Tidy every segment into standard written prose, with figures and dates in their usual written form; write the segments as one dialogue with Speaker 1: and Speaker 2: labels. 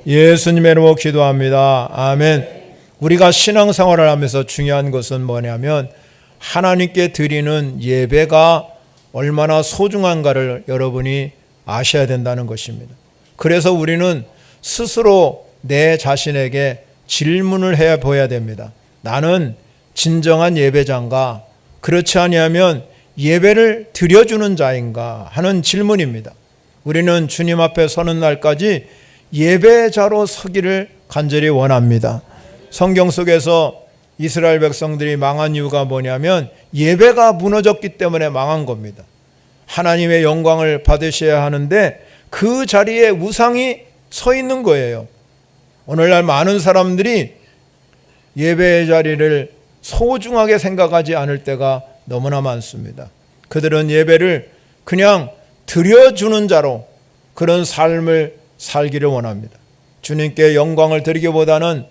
Speaker 1: 예수님의 이름으로 기도합니다. 아멘. 우리가 신앙생활을 하면서 중요한 것은 뭐냐면 하나님께 드리는 예배가 얼마나 소중한가를 여러분이 아셔야 된다는 것입니다. 그래서 우리는 스스로 내 자신에게 질문을 해 보아야 됩니다. 나는 진정한 예배자인가? 그렇지 아니하면 예배를 드려주는 자인가 하는 질문입니다. 우리는 주님 앞에 서는 날까지 예배자로 서기를 간절히 원합니다. 성경 속에서 이스라엘 백성들이 망한 이유가 뭐냐면 예배가 무너졌기 때문에 망한 겁니다. 하나님의 영광을 받으셔야 하는데 그 자리에 우상이 서 있는 거예요. 오늘날 많은 사람들이 예배의 자리를 소중하게 생각하지 않을 때가 너무나 많습니다. 그들은 예배를 그냥 드려주는 자로 그런 삶을 살기를 원합니다. 주님께 영광을 드리기보다는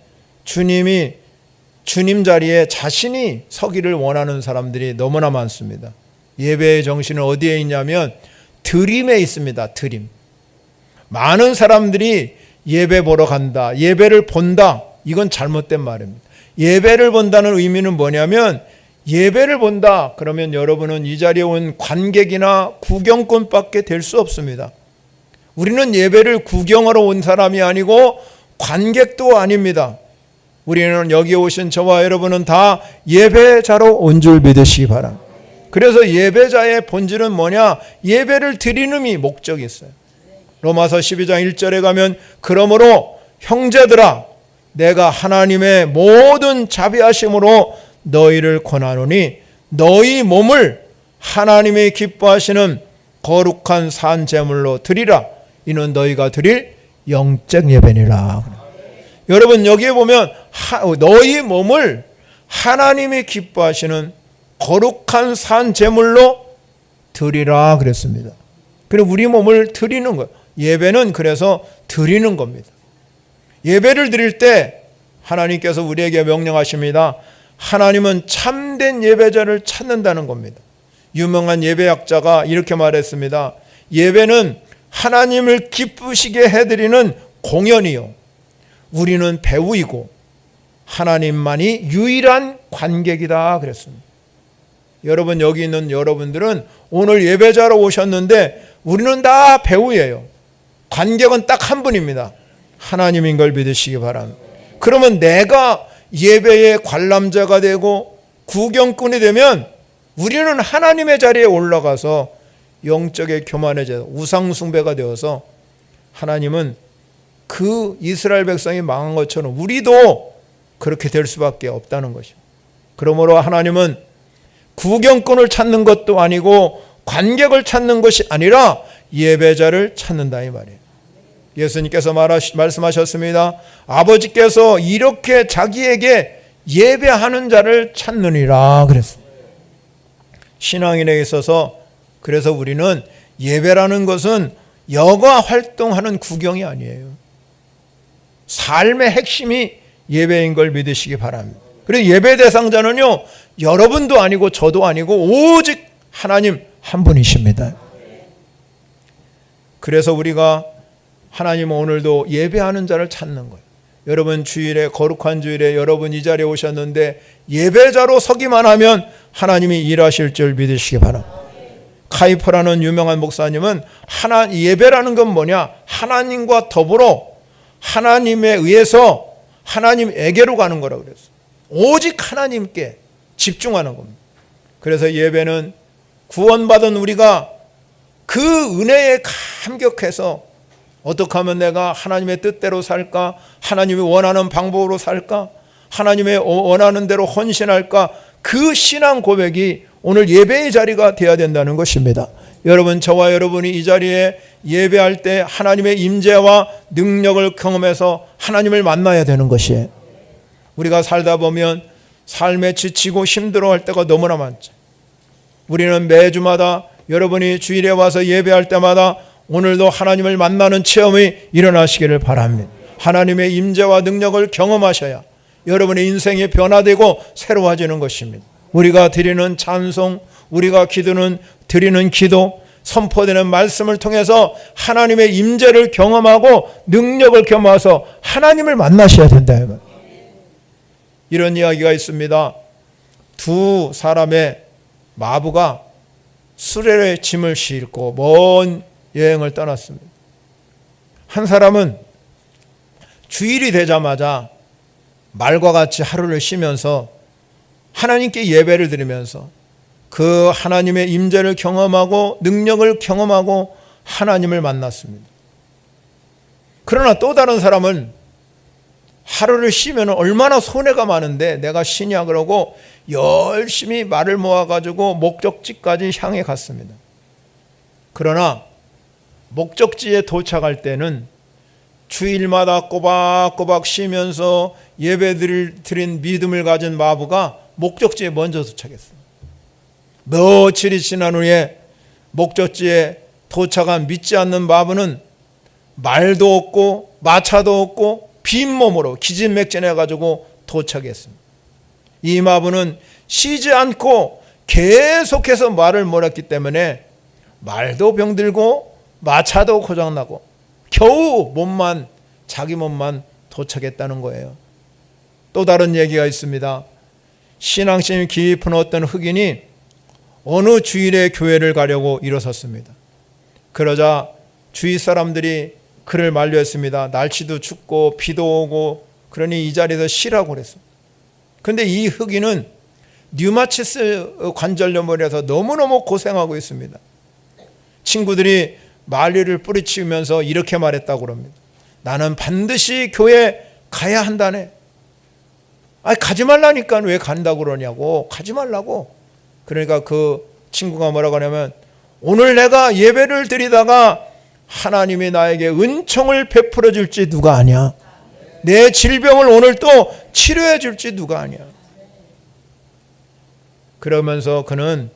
Speaker 1: 주님 자리에 자신이 서기를 원하는 사람들이 너무나 많습니다. 예배의 정신은 어디에 있냐면 드림에 있습니다. 드림. 많은 사람들이 예배 보러 간다, 예배를 본다, 이건 잘못된 말입니다. 예배를 본다는 의미는 뭐냐면 예배를 본다 그러면 여러분은 이 자리에 온 관객이나 구경꾼밖에 될 수 없습니다. 우리는 예배를 구경하러 온 사람이 아니고 관객도 아닙니다. 우리는 여기 오신 저와 여러분은 다 예배자로 온 줄 믿으시기 바랍니다. 그래서 예배자의 본질은 뭐냐? 예배를 드리는 이 목적이 있어요. 로마서 12장 1절에 가면 그러므로 형제들아 내가 하나님의 모든 자비하심으로 너희를 권하노니 너희 몸을 하나님이 기뻐하시는 거룩한 산 제물로 드리라. 이는 너희가 드릴 영적 예배니라. 여러분 여기에 보면 너희 몸을 하나님이 기뻐하시는 거룩한 산 제물로 드리라 그랬습니다. 그리고 우리 몸을 드리는 거예요. 예배는 그래서 드리는 겁니다. 예배를 드릴 때 하나님께서 우리에게 명령하십니다. 하나님은 참된 예배자를 찾는다는 겁니다. 유명한 예배학자가 이렇게 말했습니다. 예배는 하나님을 기쁘시게 해드리는 공연이요, 우리는 배우이고 하나님만이 유일한 관객이다 그랬습니다. 여러분 여기 있는 여러분들은 오늘 예배자로 오셨는데 우리는 다 배우예요. 관객은 딱 한 분입니다. 하나님인 걸 믿으시기 바랍니다. 그러면 내가 예배의 관람자가 되고 구경꾼이 되면 우리는 하나님의 자리에 올라가서 영적의 교만해져 우상 숭배가 되어서 하나님은 그 이스라엘 백성이 망한 것처럼 우리도 그렇게 될 수밖에 없다는 것입니다. 그러므로 하나님은 구경꾼을 찾는 것도 아니고 관객을 찾는 것이 아니라 예배자를 찾는다 이 말이에요. 예수님께서 말씀하셨습니다. 아버지께서 이렇게 자기에게 예배하는 자를 찾느니라 그랬습니다. 신앙인에 있어서 그래서 우리는 예배라는 것은 여가 활동하는 구경이 아니에요. 삶의 핵심이 예배인 걸 믿으시기 바랍니다. 그리고 예배 대상자는요, 여러분도 아니고 저도 아니고 오직 하나님 한 분이십니다. 그래서 우리가 하나님은 오늘도 예배하는 자를 찾는 거예요. 여러분 주일에, 거룩한 주일에 여러분 이 자리에 오셨는데 예배자로 서기만 하면 하나님이 일하실 줄 믿으시기 바랍니다. 카이퍼라는 유명한 목사님은 예배라는 건 뭐냐? 하나님과 더불어 하나님에 의해서 하나님에게로 가는 거라고 그랬어요. 오직 하나님께 집중하는 겁니다. 그래서 예배는 구원받은 우리가 그 은혜에 감격해서 어떻게 하면 내가 하나님의 뜻대로 살까? 하나님이 원하는 방법으로 살까? 하나님의 원하는 대로 헌신할까? 그 신앙 고백이 오늘 예배의 자리가 되어야 된다는 것입니다. 여러분, 저와 여러분이 이 자리에 예배할 때 하나님의 임재와 능력을 경험해서 하나님을 만나야 되는 것이에요. 우리가 살다 보면 삶에 지치고 힘들어할 때가 너무나 많죠. 우리는 매주마다 여러분이 주일에 와서 예배할 때마다 오늘도 하나님을 만나는 체험이 일어나시기를 바랍니다. 하나님의 임재와 능력을 경험하셔야 여러분의 인생이 변화되고 새로워지는 것입니다. 우리가 드리는 찬송, 우리가 드리는 기도, 선포되는 말씀을 통해서 하나님의 임재를 경험하고 능력을 경험해서 하나님을 만나셔야 된다. 이런 이야기가 있습니다. 두 사람의 마부가 수레에 짐을 싣고 먼 여행을 떠났습니다. 한 사람은 주일이 되자마자 말과 같이 하루를 쉬면서 하나님께 예배를 드리면서 그 하나님의 임재를 경험하고 능력을 경험하고 하나님을 만났습니다. 그러나 또 다른 사람은 하루를 쉬면 얼마나 손해가 많은데 내가 쉬냐 그러고 열심히 말을 모아가지고 목적지까지 향해 갔습니다. 그러나 목적지에 도착할 때는 주일마다 꼬박꼬박 쉬면서 예배를 드린 믿음을 가진 마부가 목적지에 먼저 도착했습니다. 며칠이 지난 후에 목적지에 도착한 믿지 않는 마부는 말도 없고 마차도 없고 빈몸으로 기진맥진해가지고 도착했습니다. 이 마부는 쉬지 않고 계속해서 말을 몰았기 때문에 말도 병들고 마차도 고장나고 겨우 자기 몸만 도착했다는 거예요. 또 다른 얘기가 있습니다. 신앙심이 깊은 어떤 흑인이 어느 주일에 교회를 가려고 일어섰습니다. 그러자 주위 사람들이 그를 만류했습니다. 날씨도 춥고 비도 오고 그러니 이 자리에서 쉬라고 그랬습니다. 그런데 이 흑인은 류마티스 관절염으로 너무너무 고생하고 있습니다. 친구들이 만류를 뿌리치면서 이렇게 말했다고 그럽니다. 나는 반드시 교회 가야 한다네. 아니 가지 말라니까 왜 간다고 그러냐고. 가지 말라고. 그러니까 그 친구가 뭐라고 하냐면 오늘 내가 예배를 드리다가 하나님이 나에게 은총을 베풀어 줄지 누가 아냐. 내 질병을 오늘 또 치료해 줄지 누가 아냐. 그러면서 그는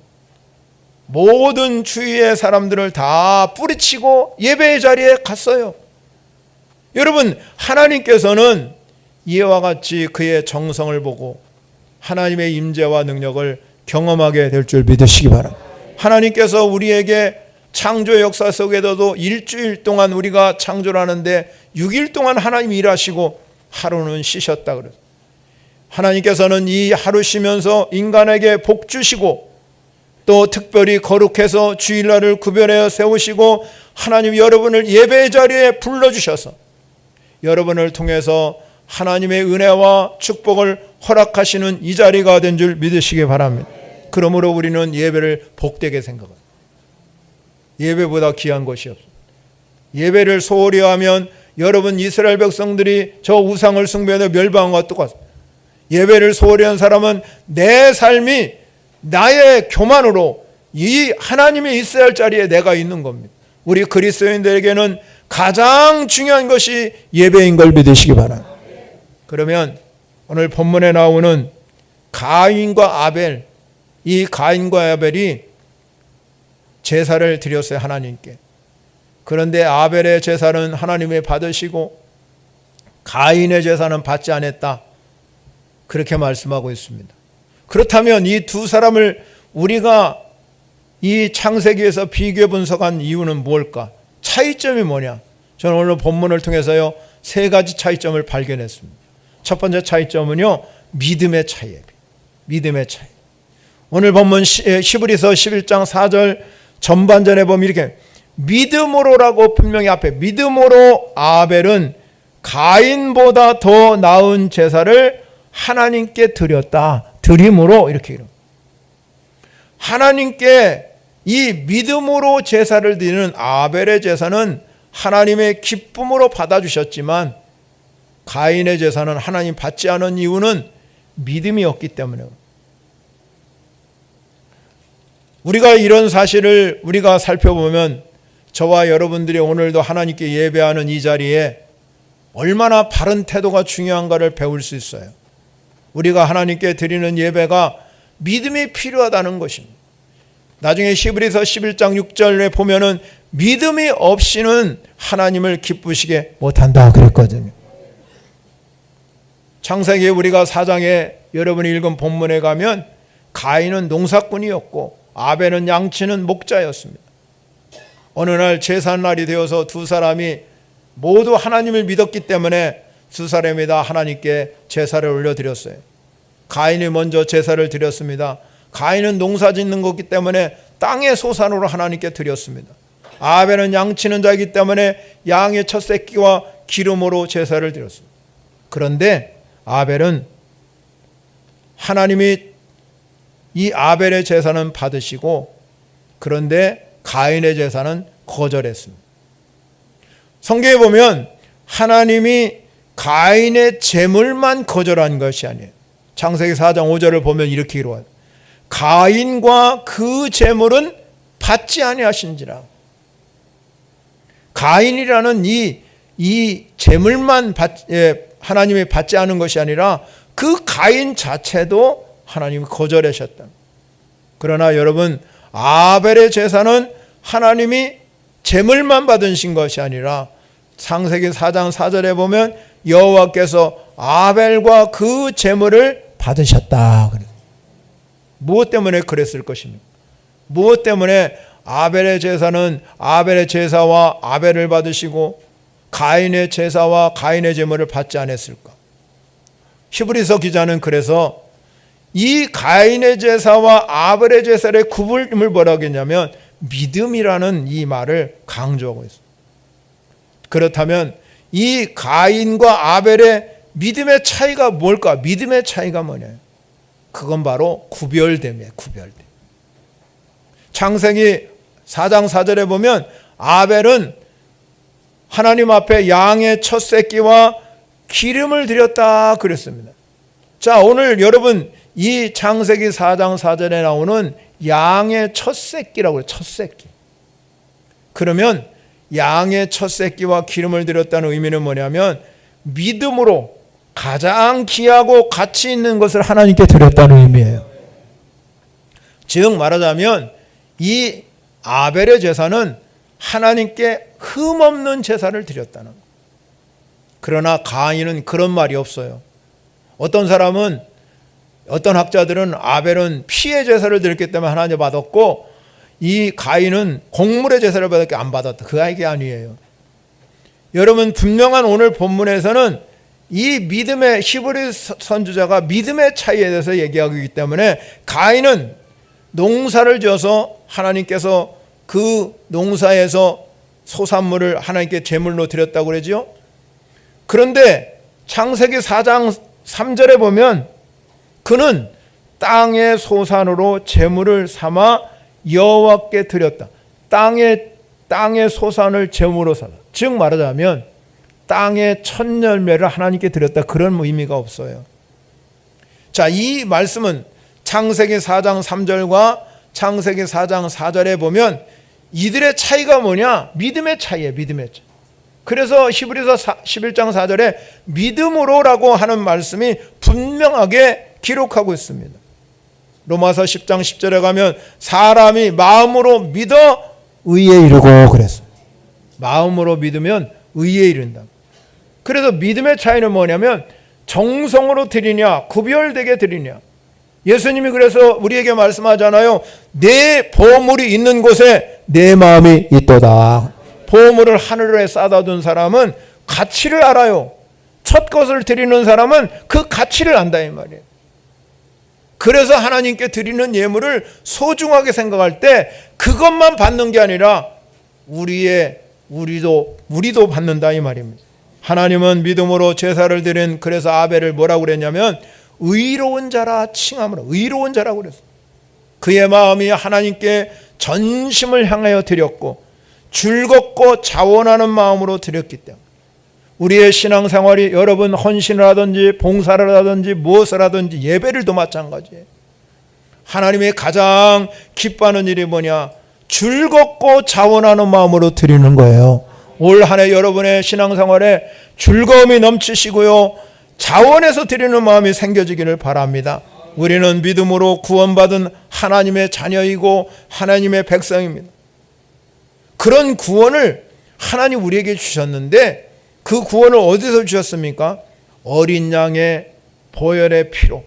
Speaker 1: 모든 주위의 사람들을 다 뿌리치고 예배의 자리에 갔어요. 여러분, 하나님께서는 이와 같이 그의 정성을 보고 하나님의 임재와 능력을 경험하게 될 줄 믿으시기 바랍니다. 하나님께서 우리에게 창조 역사 속에서도 일주일 동안 우리가 창조를 하는데 6일 동안 하나님이 일하시고 하루는 쉬셨다 그래요. 하나님께서는 이 하루 쉬면서 인간에게 복 주시고 또 특별히 거룩해서 주일날을 구별하여 세우시고 하나님 여러분을 예배의 자리에 불러주셔서 여러분을 통해서 하나님의 은혜와 축복을 허락하시는 이 자리가 된 줄 믿으시기 바랍니다. 그러므로 우리는 예배를 복되게 생각합니다. 예배보다 귀한 것이 없습니다. 예배를 소홀히 하면 여러분 이스라엘 백성들이 저 우상을 숭배하며 멸망한 것과 똑같습니다. 예배를 소홀히 한 사람은 내 삶이 나의 교만으로 이 하나님이 있어야 할 자리에 내가 있는 겁니다. 우리 그리스도인들에게는 가장 중요한 것이 예배인 걸 믿으시기 바랍니다. 그러면 오늘 본문에 나오는 가인과 아벨, 이 가인과 아벨이 제사를 드렸어요, 하나님께. 그런데 아벨의 제사는 하나님이 받으시고 가인의 제사는 받지 않았다. 그렇게 말씀하고 있습니다. 그렇다면 이 두 사람을 우리가 이 창세기에서 비교 분석한 이유는 뭘까? 차이점이 뭐냐? 저는 오늘 본문을 통해서요, 세 가지 차이점을 발견했습니다. 첫 번째 차이점은요, 믿음의 차이예요. 믿음의 차이. 오늘 본문 히브리서 11장 4절 전반전에 보면 이렇게 믿음으로라고 분명히 앞에 믿음으로 아벨은 가인보다 더 나은 제사를 하나님께 드렸다. 드림으로 이렇게 이름. 하나님께 이 믿음으로 제사를 드리는 아벨의 제사는 하나님의 기쁨으로 받아주셨지만 가인의 제사는 하나님 받지 않은 이유는 믿음이 없기 때문에. 우리가 이런 사실을 우리가 살펴보면 저와 여러분들이 오늘도 하나님께 예배하는 이 자리에 얼마나 바른 태도가 중요한가를 배울 수 있어요. 우리가 하나님께 드리는 예배가 믿음이 필요하다는 것입니다. 나중에 히브리서 11장 6절에 보면은 믿음이 없이는 하나님을 기쁘시게 못한다 그랬거든요. 창세기 우리가 4장에 여러분이 읽은 본문에 가면 가인은 농사꾼이었고 아벨은 양치는 목자였습니다. 어느 날 제삿날이 되어서 두 사람이 모두 하나님을 믿었기 때문에 두 사람이 다 하나님께 제사를 올려드렸어요. 가인이 먼저 제사를 드렸습니다. 가인은 농사 짓는 거기 때문에 땅의 소산으로 하나님께 드렸습니다. 아벨은 양치는 자이기 때문에 양의 첫 새끼와 기름으로 제사를 드렸습니다. 그런데 아벨은 하나님이 이 아벨의 제사는 받으시고 그런데 가인의 제사는 거절했습니다. 성경에 보면 하나님이 가인의 제물만 거절한 것이 아니에요. 창세기 4장 5절을 보면 이렇게 이루어요. 가인과 그 제물은 받지 아니하신지라. 가인이라는 이 제물만 하나님이 받지 않은 것이 아니라 그 가인 자체도 하나님이 거절하셨다. 그러나 여러분, 아벨의 제사는 하나님이 제물만 받으신 것이 아니라 창세기 4장 4절에 보면 여호와께서 아벨과 그 제물을 받으셨다. 무엇 때문에 그랬을 것입니까? 무엇 때문에 아벨의 제사는 아벨의 제사와 아벨을 받으시고 가인의 제사와 가인의 제물을 받지 않았을까? 히브리서 기자는 그래서 이 가인의 제사와 아벨의 제사의 구분을 뭐라고 했냐면 믿음이라는 이 말을 강조하고 있습니다. 그렇다면 이 가인과 아벨의 믿음의 차이가 뭘까? 믿음의 차이가 뭐냐? 그건 바로 구별됨이에요. 구별됨. 창세기 4장 4절에 보면 아벨은 하나님 앞에 양의 첫 새끼와 기름을 드렸다 그랬습니다. 자, 오늘 여러분 이 창세기 4장 4절에 나오는 양의 첫 새끼라고 해요. 첫 새끼. 그러면 양의 첫 새끼와 기름을 드렸다는 의미는 뭐냐면 믿음으로 가장 귀하고 가치 있는 것을 하나님께 드렸다는 의미예요. 즉 말하자면 이 아벨의 제사는 하나님께 흠없는 제사를 드렸다는 거예요. 그러나 가인은 그런 말이 없어요. 어떤 사람은, 어떤 학자들은 아벨은 피의 제사를 드렸기 때문에 하나님 받았고 이 가인은 곡물의 제사를 받았기 안 받았다. 그 얘기 아니에요. 여러분, 분명한 오늘 본문에서는 이 믿음의 히브리 선지자가 믿음의 차이에 대해서 얘기하고 있기 때문에 가인은 농사를 지어서 하나님께서 그 농사에서 소산물을 하나님께 제물로 드렸다고 그러죠. 그런데 창세기 4장 3절에 보면 그는 땅의 소산으로 제물을 삼아 여호와께 드렸다. 땅의 소산을 제물로 삼아. 즉 말하자면 땅의 첫 열매를 하나님께 드렸다. 그런 의미가 없어요. 자, 이 말씀은 창세기 4장 3절과 창세기 4장 4절에 보면 이들의 차이가 뭐냐? 믿음의 차이예요. 믿음의 차이. 그래서 히브리서 11장 4절에 믿음으로라고 하는 말씀이 분명하게 기록하고 있습니다. 로마서 10장 10절에 가면 사람이 마음으로 믿어 의에 이르고 그랬어요. 마음으로 믿으면 의에 이른다. 그래서 믿음의 차이는 뭐냐면 정성으로 드리냐 구별되게 드리냐. 예수님이 그래서 우리에게 말씀하잖아요. 내 보물이 있는 곳에 내 마음이 있도다. 보물을 하늘에 쌓아다 둔 사람은 가치를 알아요. 첫 것을 드리는 사람은 그 가치를 안다 이 말이에요. 그래서 하나님께 드리는 예물을 소중하게 생각할 때 그것만 받는 게 아니라 우리도 받는다 이 말입니다. 하나님은 믿음으로 제사를 드린 그래서 아벨을 뭐라고 그랬냐면 의로운 자라 칭함으로 의로운 자라고 그랬어요. 그의 마음이 하나님께 전심을 향하여 드렸고 즐겁고 자원하는 마음으로 드렸기 때문에 우리의 신앙생활이 여러분 헌신을 하든지 봉사를 하든지 무엇을 하든지 예배를도 마찬가지예요. 하나님이 가장 기뻐하는 일이 뭐냐? 즐겁고 자원하는 마음으로 드리는 거예요. 올 한 해 여러분의 신앙생활에 즐거움이 넘치시고요. 자원해서 드리는 마음이 생겨지기를 바랍니다. 우리는 믿음으로 구원받은 하나님의 자녀이고 하나님의 백성입니다. 그런 구원을 하나님 우리에게 주셨는데 그 구원을 어디서 주셨습니까? 어린 양의 보혈의 피로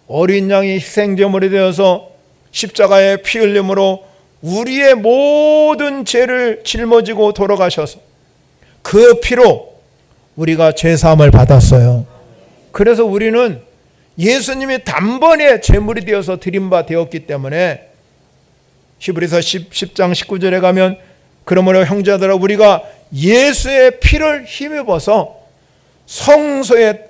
Speaker 1: 어린 양이 희생제물이 되어서 십자가의 피 흘림으로 우리의 모든 죄를 짊어지고 돌아가셔서 그 피로 우리가 죄사함을 받았어요. 그래서 우리는 예수님이 단번에 제물이 되어서 드린 바 되었기 때문에 히브리서 10장 19절에 가면 그러므로 형제들아 우리가 예수의 피를 힘입어서 성소에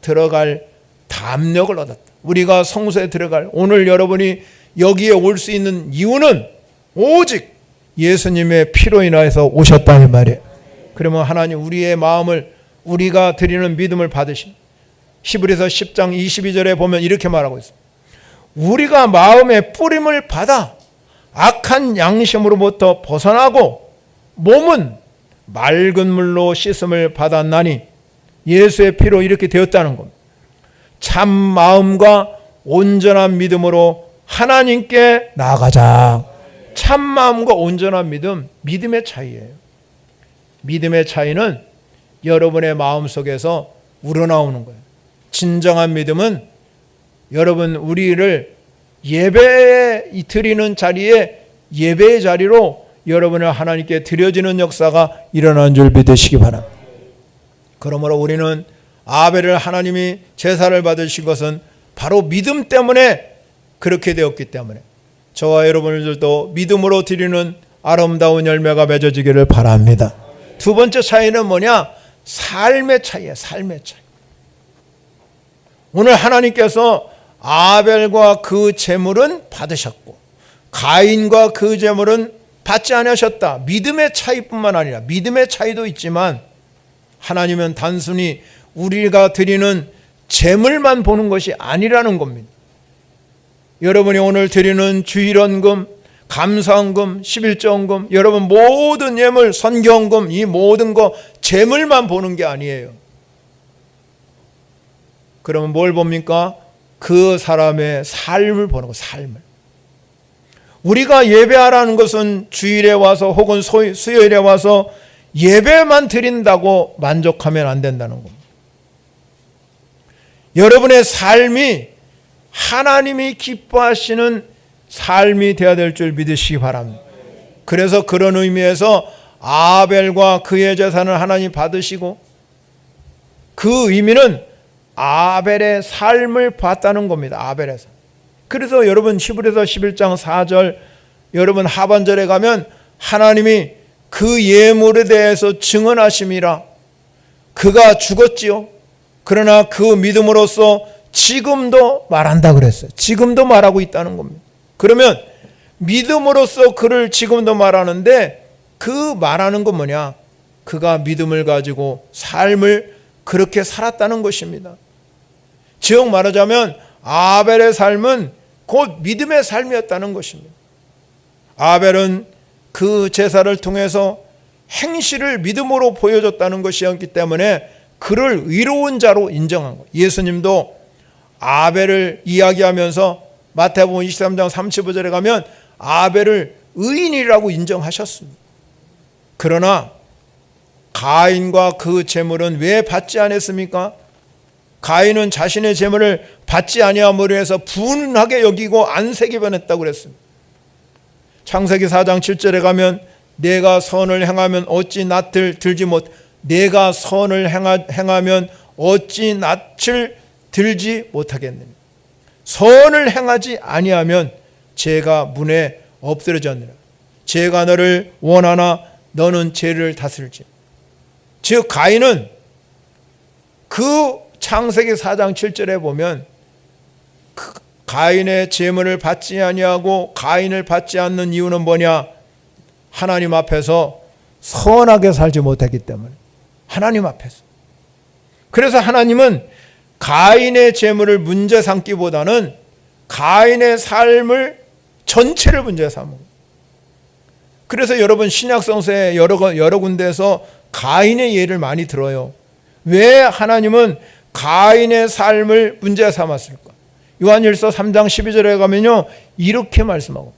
Speaker 1: 들어갈 담력을 얻었다. 우리가 성소에 들어갈, 오늘 여러분이 여기에 올 수 있는 이유는 오직 예수님의 피로 인하여서 오셨다 이 말이에요. 그러면 하나님 우리의 마음을, 우리가 드리는 믿음을 받으신, 히브리서 10장 22절에 보면 이렇게 말하고 있습니다. 우리가 마음의 뿌림을 받아 악한 양심으로부터 벗어나고 몸은 맑은 물로 씻음을 받았나니, 예수의 피로 이렇게 되었다는 겁니다. 참 마음과 온전한 믿음으로 하나님께 나아가자. 참 마음과 온전한 믿음, 믿음의 차이예요. 믿음의 차이는 여러분의 마음속에서 우러나오는 거예요. 진정한 믿음은 여러분 우리를 예배에 드리는 자리에, 예배의 자리로 여러분을 하나님께 드려지는 역사가 일어나는 줄 믿으시기 바랍니다. 그러므로 우리는 아벨을 하나님이 제사를 받으신 것은 바로 믿음 때문에 그렇게 되었기 때문에 저와 여러분들도 믿음으로 드리는 아름다운 열매가 맺어지기를 바랍니다. 두 번째 차이는 뭐냐? 삶의 차이예요. 삶의 차이. 오늘 하나님께서 아벨과 그 제물은 받으셨고 가인과 그 제물은 받지 않으셨다. 믿음의 차이뿐만 아니라, 믿음의 차이도 있지만 하나님은 단순히 우리가 드리는 제물만 보는 것이 아니라는 겁니다. 여러분이 오늘 드리는 주일헌금, 감사헌금, 11조헌금, 여러분 모든 예물, 선교헌금, 이 모든 거 제물만 보는 게 아니에요. 그러면 뭘 봅니까? 그 사람의 삶을 보는 거, 삶을. 우리가 예배하라는 것은 주일에 와서 혹은 수요일에 와서 예배만 드린다고 만족하면 안 된다는 겁니다. 여러분의 삶이 하나님이 기뻐하시는 삶이 되어야 될 줄 믿으시기 바랍니다. 그래서 그런 의미에서 아벨과 그의 재산을 하나님 받으시고, 그 의미는 아벨의 삶을 봤다는 겁니다. 아벨의 삶. 그래서 여러분 히브리서 11장 4절, 여러분 하반절에 가면 하나님이 그 예물에 대해서 증언하심이라. 그가 죽었지요. 그러나 그 믿음으로써 지금도 말한다 그랬어요. 지금도 말하고 있다는 겁니다. 그러면 믿음으로써 그를 지금도 말하는데, 그 말하는 건 뭐냐? 그가 믿음을 가지고 삶을 그렇게 살았다는 것입니다. 즉 말하자면 아벨의 삶은 곧 믿음의 삶이었다는 것입니다. 아벨은 그 제사를 통해서 행실을 믿음으로 보여줬다는 것이었기 때문에 그를 의로운 자로 인정한 거예요. 예수님도 아벨을 이야기하면서 마태복음 23장 35절에 가면 아벨을 의인이라고 인정하셨습니다. 그러나 가인과 그 제물은 왜 받지 않았습니까? 가인은 자신의 제물을 받지 아니함으로 해서 분하게 여기고 안색이 변했다고 그랬습니다. 창세기 4장 7절에 가면 내가 선을 행하면 어찌 낯을 들지 못, 내가 선을 행하면 어찌 낯을 들지 못하겠느냐. 선을 행하지 아니하면 죄가 문에 엎드러졌느니라. 죄가 너를 원하나 너는 죄를 다스릴지. 즉 가인은 그 창세기 4장 7절에 보면 그 가인의 제물을 받지 아니하고 가인을 받지 않는 이유는 뭐냐? 하나님 앞에서 선하게 살지 못했기 때문에. 하나님 앞에서. 그래서 하나님은 가인의 제물을 문제 삼기보다는 가인의 삶을 전체를 문제 삼은. 그래서 여러분 신약 성서에 여러 군데에서 가인의 예를 많이 들어요. 왜 하나님은 가인의 삶을 문제 삼았을까? 요한일서 3장 12절에 가면요 이렇게 말씀하고,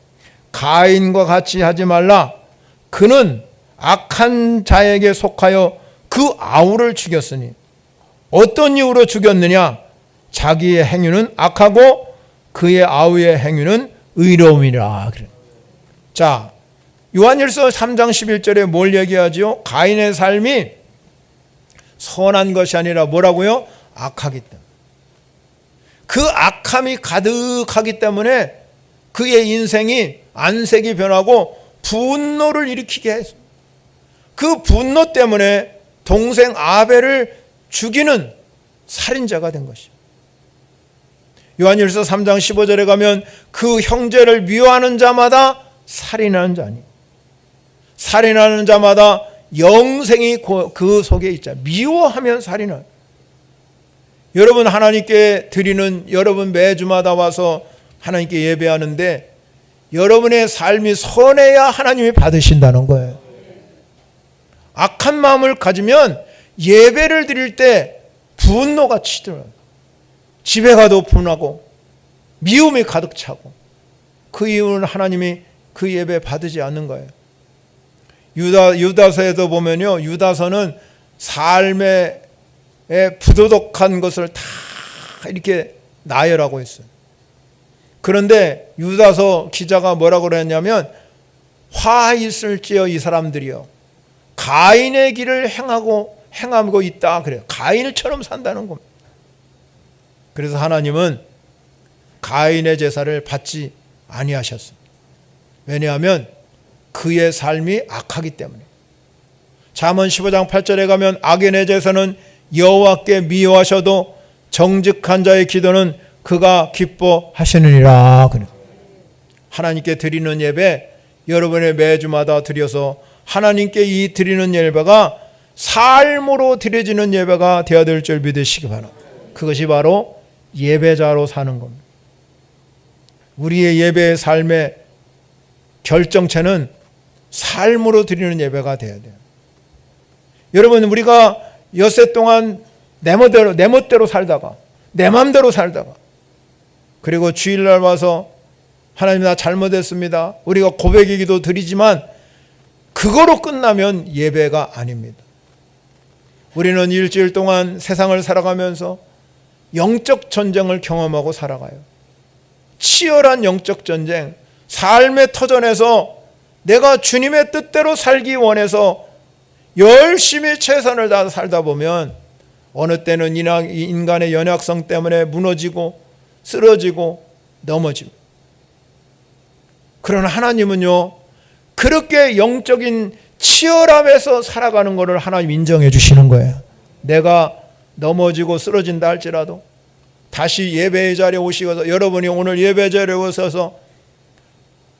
Speaker 1: 가인과 같이 하지 말라. 그는 악한 자에게 속하여 그 아우를 죽였으니. 어떤 이유로 죽였느냐? 자기의 행위는 악하고 그의 아우의 행위는 의로움이라. 자, 요한일서 3장 11절에 뭘 얘기하지요? 가인의 삶이 선한 것이 아니라 뭐라고요? 악하기 때문에. 그 악함이 가득하기 때문에 그의 인생이 안색이 변하고 분노를 일으키게 했습니다. 그 분노 때문에 동생 아벨을 죽이는 살인자가 된 것입니다. 요한일서 3장 15절에 가면 그 형제를 미워하는 자마다 살인하는 자니, 살인하는 자마다 영생이 그 속에 있자. 미워하면 살인을. 여러분 하나님께 드리는, 여러분 매주마다 와서 하나님께 예배하는데 여러분의 삶이 선해야 하나님이 받으신다는 거예요. 악한 마음을 가지면 예배를 드릴 때 분노가 치더라고요. 집에 가도 분하고 미움이 가득 차고, 그 이유는 하나님이 그 예배 받으지 않는 거예요. 유다서에도 보면요, 유다서는 삶의 부도덕한 것을 다 이렇게 나열하고 있어요. 그런데 유다서 기자가 뭐라고 그랬냐면, 화 있을지어 이 사람들이요 가인의 길을 행하고 있다 그래요. 가인처럼 산다는 겁니다. 그래서 하나님은 가인의 제사를 받지 아니하셨습니다. 왜냐하면 그의 삶이 악하기 때문에. 잠언 15장 8절에 가면 악인의 제사는 여호와께 미워하셔도 정직한 자의 기도는 그가 기뻐하시느니라. 하나님께 드리는 예배, 여러분의 매주마다 드려서 하나님께 이 드리는 예배가 삶으로 드려지는 예배가 되어야 될 줄 믿으시기 바랍니다. 그것이 바로 예배자로 사는 겁니다. 우리의 예배의 삶의 결정체는 삶으로 드리는 예배가 되어야 돼요. 여러분, 우리가 엿새 동안 내 멋대로 살다가, 내 마음대로 살다가, 그리고 주일날 와서 하나님 나 잘못했습니다, 우리가 고백의 기도 드리지만 그거로 끝나면 예배가 아닙니다. 우리는 일주일 동안 세상을 살아가면서 영적 전쟁을 경험하고 살아가요. 치열한 영적 전쟁, 삶의 터전에서 내가 주님의 뜻대로 살기 원해서 열심히 최선을 다해 살다 보면 어느 때는 인간의 연약성 때문에 무너지고 쓰러지고 넘어집니다. 그러나 하나님은요, 그렇게 영적인 치열함에서 살아가는 것을 하나님 인정해 주시는 거예요. 내가 넘어지고 쓰러진다 할지라도 다시 예배의 자리에 오시어서, 여러분이 오늘 예배 자리에 오셔서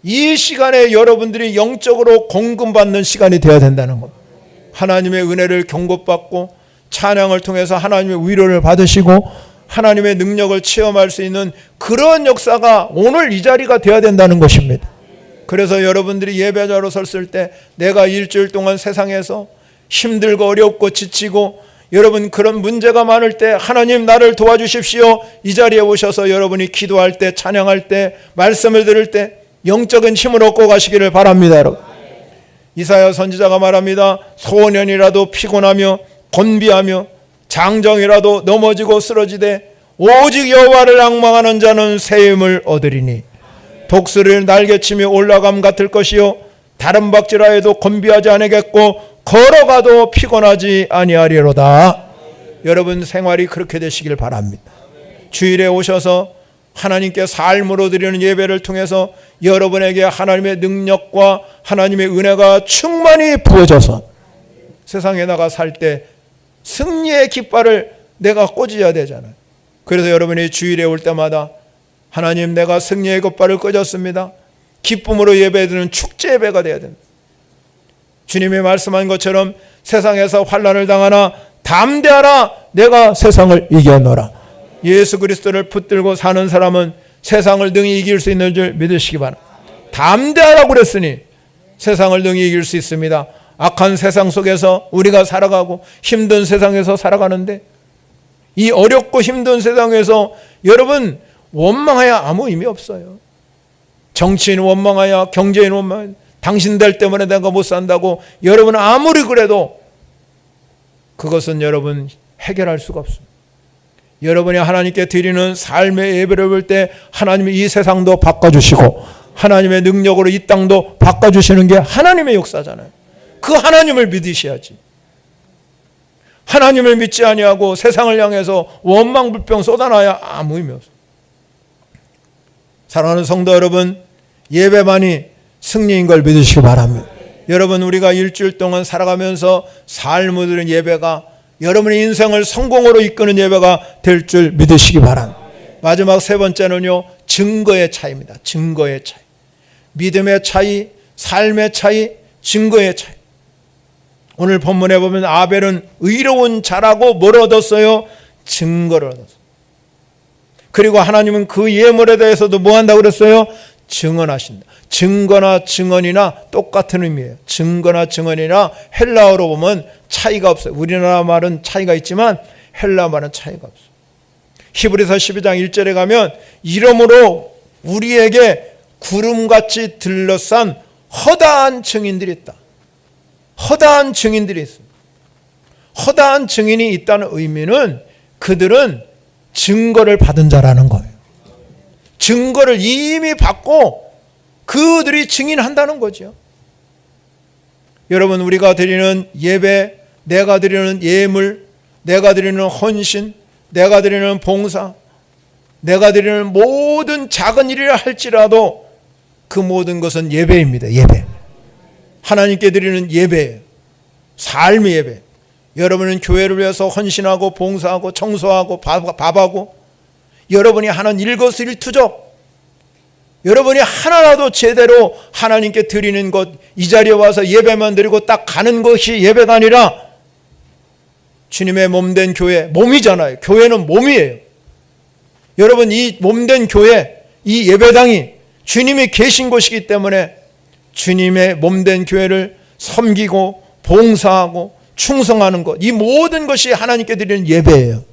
Speaker 1: 이 시간에 여러분들이 영적으로 공급받는 시간이 되어야 된다는 것. 하나님의 은혜를 경고받고 찬양을 통해서 하나님의 위로를 받으시고 하나님의 능력을 체험할 수 있는 그런 역사가 오늘 이 자리가 되어야 된다는 것입니다. 그래서 여러분들이 예배자로 섰을 때, 내가 일주일 동안 세상에서 힘들고 어렵고 지치고 여러분 그런 문제가 많을 때 하나님 나를 도와주십시오, 이 자리에 오셔서 여러분이 기도할 때, 찬양할 때, 말씀을 들을 때 영적인 힘을 얻고 가시기를 바랍니다. 여러분, 이사야 선지자가 말합니다. 소년이라도 피곤하며 곤비하며 장정이라도 넘어지고 쓰러지되 오직 여호와를 앙망하는 자는 새 힘을 얻으리니 독수리를 날개치며 올라감 같을 것이요 다른 박질하여도 곤비하지 아니겠고 걸어가도 피곤하지 아니하리로다. 여러분 생활이 그렇게 되시길 바랍니다. 주일에 오셔서 하나님께 삶으로 드리는 예배를 통해서 여러분에게 하나님의 능력과 하나님의 은혜가 충만히 부어져서 세상에 나가 살 때 승리의 깃발을 내가 꽂아야 되잖아요. 그래서 여러분이 주일에 올 때마다 하나님 내가 승리의 깃발을 꽂았습니다, 기쁨으로 예배드리는 축제 예배가 되어야 됩니다. 주님이 말씀한 것처럼 세상에서 환난을 당하나 담대하라, 내가 세상을 이겨노라. 예수 그리스도를 붙들고 사는 사람은 세상을 능히 이길 수 있는 줄 믿으시기 바랍니다. 담대하라고 그랬으니 세상을 능히 이길 수 있습니다. 악한 세상 속에서 우리가 살아가고 힘든 세상에서 살아가는데, 이 어렵고 힘든 세상에서 여러분 원망해야 아무 의미 없어요. 정치인 원망하여, 경제인 원망하여, 당신들 때문에 내가 못 산다고 여러분 아무리 그래도 그것은 여러분 해결할 수가 없습니다. 여러분이 하나님께 드리는 삶의 예배를 볼 때 하나님이 이 세상도 바꿔주시고 하나님의 능력으로 이 땅도 바꿔주시는 게 하나님의 역사잖아요. 그 하나님을 믿으셔야지. 하나님을 믿지 아니하고 세상을 향해서 원망불평 쏟아놔야 아무 의미 없어요. 사랑하는 성도 여러분, 예배만이 승리인 걸 믿으시기 바랍니다. 여러분, 우리가 일주일 동안 살아가면서 삶을 드린 예배가 여러분의 인생을 성공으로 이끄는 예배가 될 줄 믿으시기 바랍니다. 마지막 세 번째는요, 증거의 차이입니다. 증거의 차이. 믿음의 차이, 삶의 차이, 증거의 차이. 오늘 본문에 보면 아벨은 의로운 자라고 뭘 얻었어요? 증거를 얻었어요. 그리고 하나님은 그 예물에 대해서도 뭐 한다고 그랬어요? 증언하신다. 증거나 증언이나 똑같은 의미예요. 증거나 증언이나 헬라어로 보면 차이가 없어요. 우리나라 말은 차이가 있지만 헬라 말은 차이가 없어요. 히브리서 12장 1절에 가면 이러므로 우리에게 구름같이 들러싼 허다한 증인들이 있다. 허다한 증인들이 있습니다. 허다한 증인이 있다는 의미는 그들은 증거를 받은 자라는 거예요. 증거를 이미 받고 그들이 증인한다는 거죠. 여러분, 우리가 드리는 예배, 내가 드리는 예물, 내가 드리는 헌신, 내가 드리는 봉사, 내가 드리는 모든 작은 일이라 할지라도 그 모든 것은 예배입니다. 예배. 하나님께 드리는 예배예요. 삶의 예배. 여러분은 교회를 위해서 헌신하고 봉사하고 청소하고 밥하고 여러분이 하는 일거수일투족, 여러분이 하나라도 제대로 하나님께 드리는 것, 이 자리에 와서 예배만 드리고 딱 가는 것이 예배가 아니라 주님의 몸된 교회, 몸이잖아요. 교회는 몸이에요. 여러분, 이 몸된 교회, 이 예배당이 주님이 계신 곳이기 때문에 주님의 몸된 교회를 섬기고 봉사하고 충성하는 것, 이 모든 것이 하나님께 드리는 예배예요.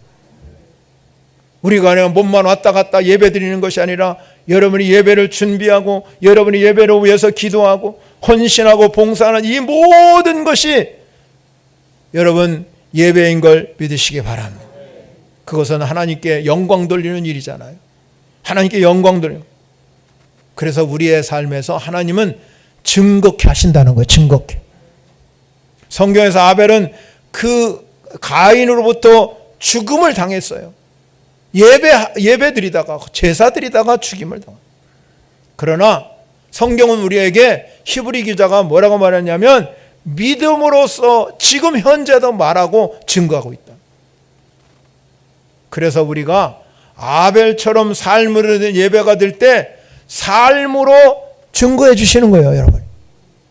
Speaker 1: 우리가 그냥 몸만 왔다 갔다 예배 드리는 것이 아니라 여러분이 예배를 준비하고 여러분이 예배를 위해서 기도하고 헌신하고 봉사하는 이 모든 것이 여러분 예배인 걸 믿으시기 바랍니다. 그것은 하나님께 영광 돌리는 일이잖아요. 하나님께 영광 돌리는. 그래서 우리의 삶에서 하나님은 증거케 하신다는 거예요. 증거케. 성경에서 아벨은 그 가인으로부터 죽음을 당했어요. 예배 드리다가 제사 드리다가 죽임을 당합니다. 그러나 성경은 우리에게 히브리 기자가 뭐라고 말했냐면 믿음으로써 지금 현재도 말하고 증거하고 있다. 그래서 우리가 아벨처럼 삶으로 된 예배가 될 때 삶으로 증거해 주시는 거예요, 여러분.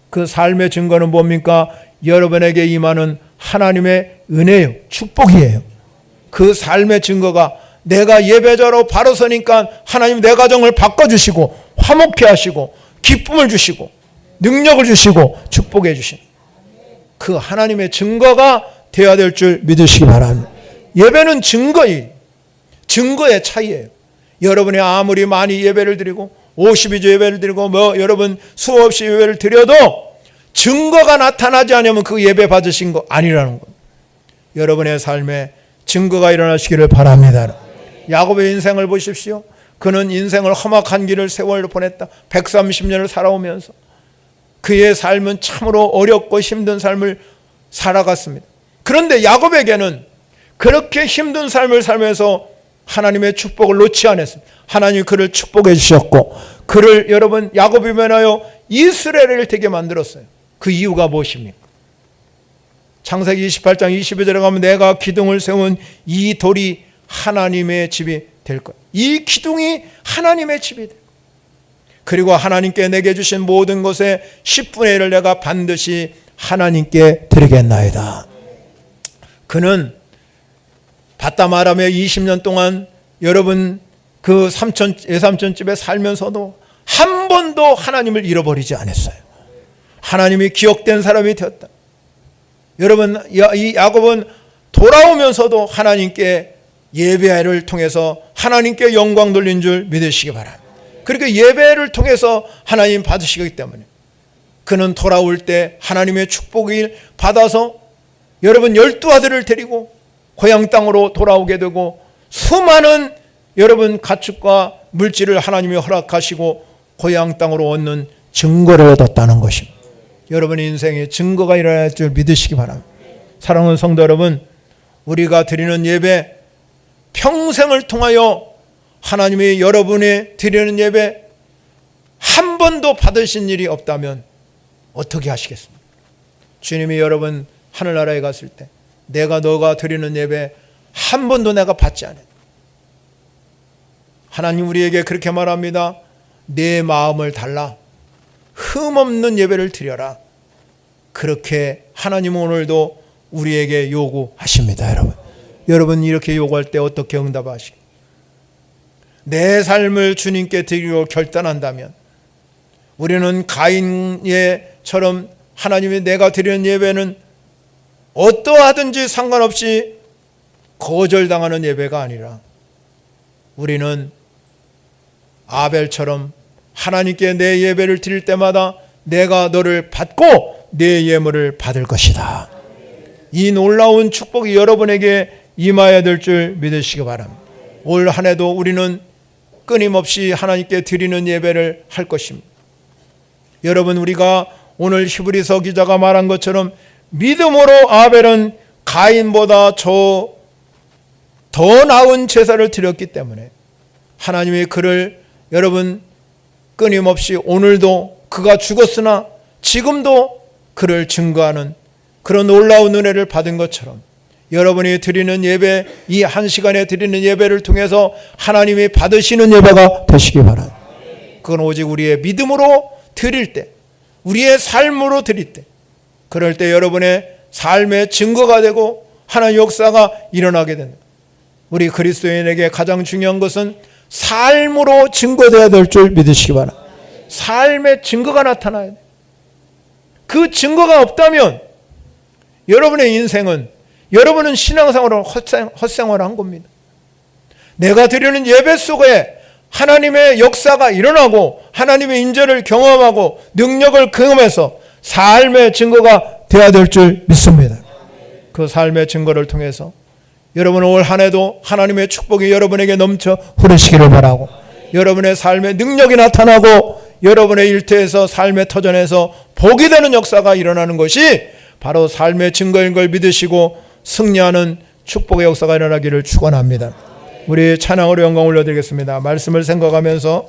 Speaker 1: 그 삶의 증거는 뭡니까? 여러분에게 임하는 하나님의 은혜예요. 축복이에요. 그 삶의 증거가 내가 예배자로 바로 서니까 하나님 내 가정을 바꿔주시고 화목케 하시고 기쁨을 주시고 능력을 주시고 축복해 주신 그 하나님의 증거가 되어야 될 줄 믿으시기 바랍니다. 예배는 증거의 차이예요. 여러분이 아무리 많이 예배를 드리고 52주 예배를 드리고 여러분 수없이 예배를 드려도 증거가 나타나지 않으면 그 예배 받으신 거 아니라는 겁니다. 여러분의 삶에 증거가 일어나시기를 바랍니다. 야곱의 인생을 보십시오. 그는 인생을 험악한 길을 세월로 보냈다. 130년을 살아오면서 그의 삶은 참으로 어렵고 힘든 삶을 살아갔습니다. 그런데 야곱에게는 그렇게 힘든 삶을 살면서 하나님의 축복을 놓지 않았습니다. 하나님이 그를 축복해 주셨고 그를 여러분 야곱이 변하여 이스라엘을 되게 만들었어요. 그 이유가 무엇입니까? 창세기 28장 22절에 가면 내가 기둥을 세운 이 돌이 하나님의 집이 될 것. 이 기둥이 하나님의 집이 될 것. 그리고 하나님께 내게 주신 모든 것의 10분의 1을 내가 반드시 하나님께 드리겠나이다. 그는 바담 아람에 20년 동안 여러분 그 외삼촌 집에 살면서도 한 번도 하나님을 잃어버리지 않았어요. 하나님이 기억된 사람이 되었다. 여러분 이 야곱은 돌아오면서도 하나님께 예배를 통해서 하나님께 영광 돌린 줄 믿으시기 바랍니다. 그렇게 예배를 통해서 하나님 받으시기 때문에 그는 돌아올 때 하나님의 축복을 받아서 여러분 12아들을 데리고 고향 땅으로 돌아오게 되고 수많은 여러분 가축과 물질을 하나님이 허락하시고 고향 땅으로 얻는 증거를 얻었다는 것입니다. 여러분의 인생에 증거가 일어날 줄 믿으시기 바랍니다. 사랑하는 성도 여러분, 우리가 드리는 예배, 평생을 통하여 하나님이 여러분이 드리는 예배 한 번도 받으신 일이 없다면 어떻게 하시겠습니까? 주님이 여러분 하늘나라에 갔을 때 너가 드리는 예배 한 번도 내가 받지 않았다. 하나님 우리에게 그렇게 말합니다. 내 마음을 달라 흠없는 예배를 드려라. 그렇게 하나님은 오늘도 우리에게 요구하십니다. 여러분 이렇게 요구할 때 어떻게 응답하시겠습니까? 내 삶을 주님께 드리기로 결단한다면 우리는 가인처럼 하나님이 내가 드리는 예배는 어떠하든지 상관없이 거절당하는 예배가 아니라 우리는 아벨처럼 하나님께 내 예배를 드릴 때마다 내가 너를 받고 내 예물을 받을 것이다. 이 놀라운 축복이 여러분에게 임하여야 될 줄 믿으시기 바랍니다. 올 한 해도 우리는 끊임없이 하나님께 드리는 예배를 할 것입니다. 여러분 우리가 오늘 히브리서 기자가 말한 것처럼 믿음으로 아벨은 가인보다 더 나은 제사를 드렸기 때문에 하나님이 그를 여러분 끊임없이 오늘도 그가 죽었으나 지금도 그를 증거하는 그런 놀라운 은혜를 받은 것처럼 여러분이 드리는 예배, 이 한 시간에 드리는 예배를 통해서 하나님이 받으시는 예배가 되시기 바랍니다. 그건 오직 우리의 믿음으로 드릴 때, 우리의 삶으로 드릴 때, 그럴 때 여러분의 삶의 증거가 되고 하나님의 역사가 일어나게 된다. 우리 그리스도인에게 가장 중요한 것은 삶으로 증거되어야 될 줄 믿으시기 바랍니다. 삶의 증거가 나타나야 돼. 그 증거가 없다면 여러분의 인생은 여러분은 신앙생활을 헛생활을 한 겁니다. 내가 드리는 예배 속에 하나님의 역사가 일어나고 하나님의 인재를 경험하고 능력을 경험해서 삶의 증거가 되어야 될 줄 믿습니다. 그 삶의 증거를 통해서 여러분 올 한 해도 하나님의 축복이 여러분에게 넘쳐 흐르시기를 바라고 여러분의 삶의 능력이 나타나고 여러분의 일터에서 삶의 터전에서 복이 되는 역사가 일어나는 것이 바로 삶의 증거인 걸 믿으시고 승리하는 축복의 역사가 일어나기를 축원합니다. 우리 찬양으로 영광 올려드리겠습니다. 말씀을 생각하면서